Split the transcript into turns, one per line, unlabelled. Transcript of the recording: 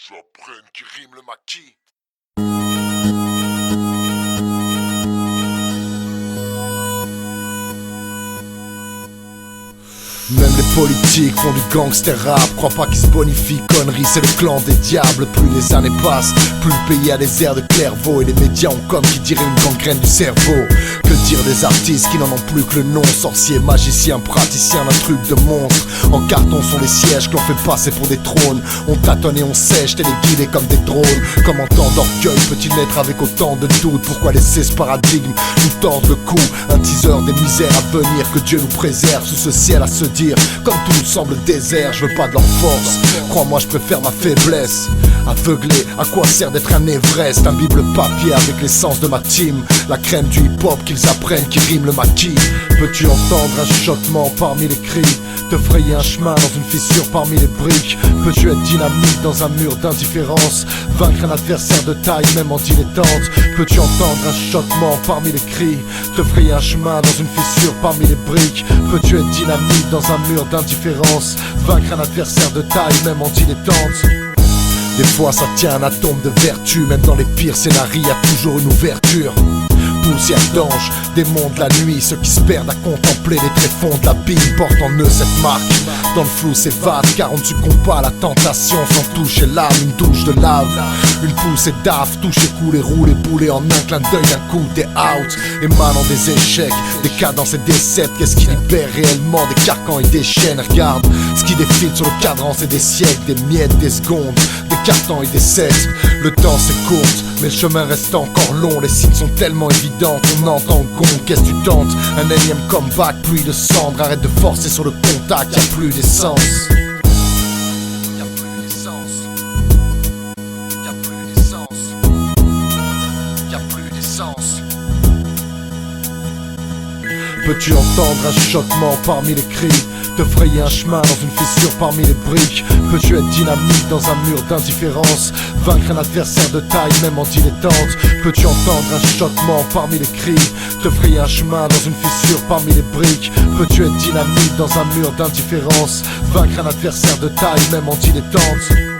J'apprenne qui rime le maquis.
Même les politiques font du gangster rap. Crois pas qu'ils se bonifient, conneries, c'est le clan des diables. Plus les années passent, plus le pays a des airs de Clairvaux. Et les médias ont comme qui dirait une gangrène du cerveau. Que dire des artistes qui n'en ont plus que le nom? Sorciers, magiciens, praticiens d'un truc de monstre. En carton sont les sièges que l'on fait passer pour des trônes. On tâtonne et on sèche, téléguidés comme des drones. Comment tant d'orgueil peut-il naître avec autant de doutes? Pourquoi laisser ce paradigme nous tordre le cou? Un teaser des misères à venir, que Dieu nous préserve sous ce ciel à se dire. Comme tout nous semble désert, je veux pas de leur force. Crois-moi, je préfère ma faiblesse. Aveuglé, à quoi sert d'être un Everest? Imbibe le papier avec l'essence de ma team. La crème du hip-hop qu'ils apprennent qui rime le maquis. Peux-tu entendre un chuchotement parmi les cris? Te frayer un chemin dans une fissure parmi les briques? Peux-tu être dynamique dans un mur d'indifférence? Vaincre un adversaire de taille même en dilettante? Peux-tu entendre un chuchotement parmi les cris? Te frayer un chemin dans une fissure parmi les briques? Peux-tu être dynamique dans un mur d'indifférence? Vaincre un adversaire de taille même en dilettante? Des fois ça tient un atome de vertu. Même dans les pires scénarios y a toujours une ouverture. Poussière d'ange, démons de la nuit. Ceux qui se perdent à contempler les tréfonds de l'abîme portent en eux cette marque. Dans le flou c'est vaste car on ne succombe pas à la tentation sans toucher l'âme. Une douche de lave, une poussée d'af. Toucher, couler, rouler, bouler en un clin d'œil. D'un coup t'es out, émanant des échecs, des cadences et des sceptres. Qu'est-ce qui libère réellement des carcans et des chaînes? Regarde ce qui défile sur le cadran, c'est des siècles, des miettes, des secondes, des cartons et des sets. Le temps c'est court, mais le chemin reste encore long. Les signes sont tellement évidents qu'on entend le gong. Qu'est-ce que tu tentes? Un énième comeback, pluie de cendres. Arrête de forcer sur le contact, y'a plus d'essence. Y'a plus d'essence. Y'a plus d'essence. Y'a plus d'essence. Peux-tu entendre un chuchotement parmi les cris? Te frayer un chemin dans une fissure parmi les briques? Peux-tu être dynamique dans un mur d'indifférence? Vaincre un adversaire de taille même en dilettante? Peux-tu entendre un chuchotement parmi les cris? Te frayer un chemin dans une fissure parmi les briques? Peux-tu être dynamique dans un mur d'indifférence? Vaincre un adversaire de taille même en dilettante?